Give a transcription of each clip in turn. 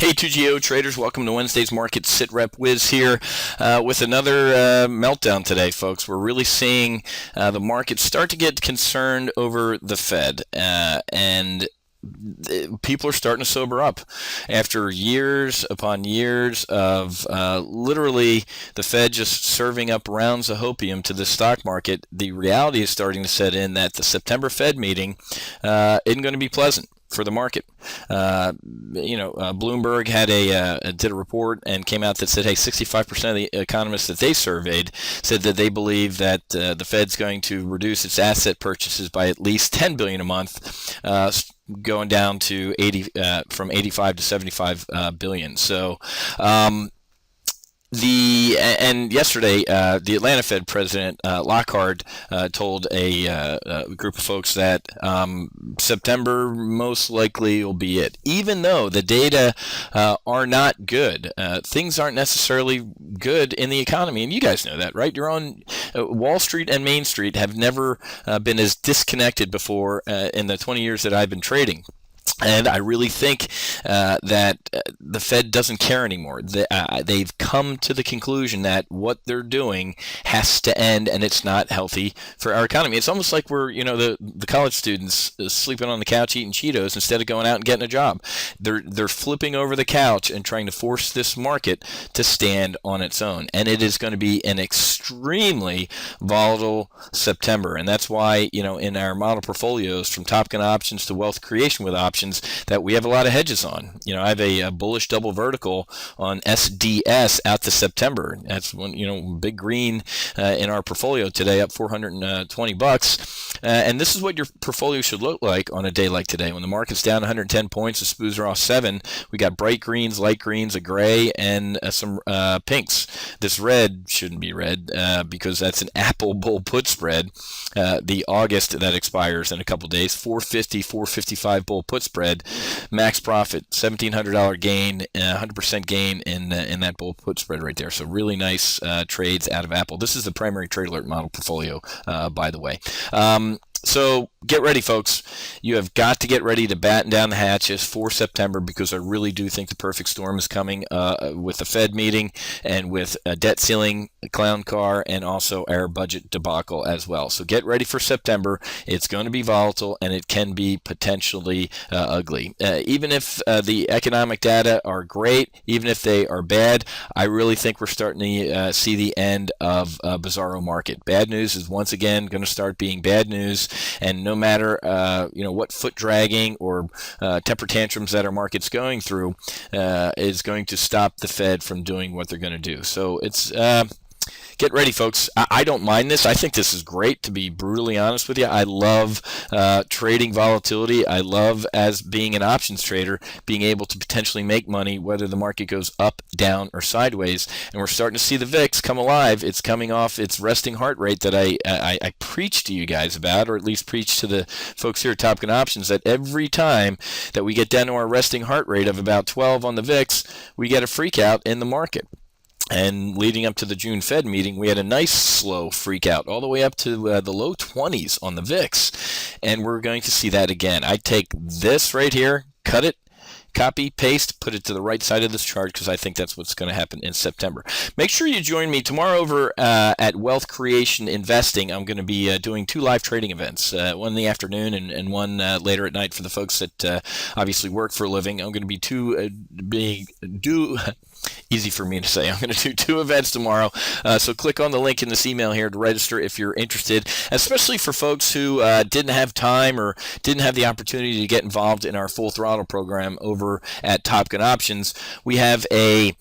Hey, 2GO traders, welcome to Wednesday's market. SITREP Whiz here with another meltdown today, folks. We're really seeing the market start to get concerned over the Fed, and people are starting to sober up after years upon years of literally the Fed just serving up rounds of opium to the stock market. The reality is starting to set in that the September Fed meeting isn't going to be pleasant for the market. Bloomberg had did a report and came out that said, hey, 65% of the economists that they surveyed said that they believe that the Fed's going to reduce its asset purchases by at least $10 billion a month, going down to from 85 to 75 billion. So yesterday, the Atlanta Fed President Lockhart told a group of folks that September most likely will be it. Even though the data are not good, things aren't necessarily good in the economy, and you guys know that, right? You're on Wall Street and Main Street have never been as disconnected before in the 20 years that I've been trading. And I really think that the Fed doesn't care anymore. They've come to the conclusion that what they're doing has to end, and it's not healthy for our economy. It's almost like we're, the college students sleeping on the couch eating Cheetos instead of going out and getting a job. They're flipping over the couch and trying to force this market to stand on its own. And it is going to be an extremely volatile September. And that's why, in our model portfolios, from Top Gun options to wealth creation with options, that we have a lot of hedges on. I have a bullish double vertical on SDS out to September. That's one, big green in our portfolio today, up $420. And this is what your portfolio should look like on a day like today. When the market's down 110 points, the SPOOs are off 7. We got bright greens, light greens, a gray, and some pinks. This red shouldn't be red because that's an Apple bull put spread. The August that expires in a couple days, 450, 455 bull put spread, max profit, $1,700 gain, 100% gain in that bull put spread right there. So really nice trades out of Apple. This is the primary trade alert model portfolio, by the way. So get ready, folks. You have got to get ready to batten down the hatches for September, because I really do think the perfect storm is coming with the Fed meeting and with a debt ceiling, a clown car, and also our budget debacle as well. So get ready for September. It's going to be volatile, and it can be potentially ugly. Even if the economic data are great, even if they are bad, I really think we're starting to see the end of a bizarro market. Bad news is once again going to start being bad news. And no matter what foot dragging or temper tantrums that our market's going through is going to stop the Fed from doing what they're going to do. So it's get ready, folks. I don't mind this. I think this is great, to be brutally honest with you. I love trading volatility. I love, as being an options trader, being able to potentially make money whether the market goes up, down, or sideways. And we're starting to see the VIX come alive. It's coming off its resting heart rate that I preach to you guys about, or at least preach to the folks here at Top Gun Options, that every time that we get down to our resting heart rate of about 12 on the VIX, we get a freak out in the market. And leading up to the June Fed meeting, we had a nice slow freak out all the way up to the low 20s on the VIX. And we're going to see that again. I take this right here, cut it, copy, paste, put it to the right side of this chart, because I think that's what's going to happen in September. Make sure you join me tomorrow over at Wealth Creation Investing. I'm going to be doing 2 live trading events, one in the afternoon and one later at night for the folks that obviously work for a living. I'm going to be easy for me to say. I'm going to do 2 events tomorrow. So click on the link in this email here to register if you're interested, especially for folks who didn't have time or didn't have the opportunity to get involved in our full throttle program over at Top Gun Options. We have and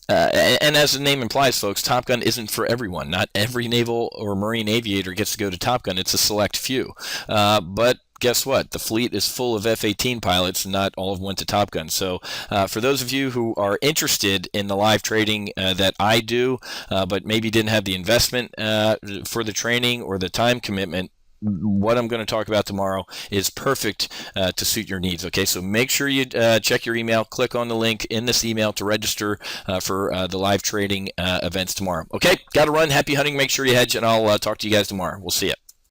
as the name implies, folks, Top Gun isn't for everyone. Not every naval or marine aviator gets to go to Top Gun. It's a select few. But guess what? The fleet is full of F-18 pilots, and not all of them went to Top Gun. So for those of you who are interested in the live trading that I do, but maybe didn't have the investment for the training or the time commitment, what I'm going to talk about tomorrow is perfect to suit your needs. Okay, so make sure you check your email, click on the link in this email to register for the live trading events tomorrow. Okay, got to run. Happy hunting. Make sure you hedge, and I'll talk to you guys tomorrow. We'll see you.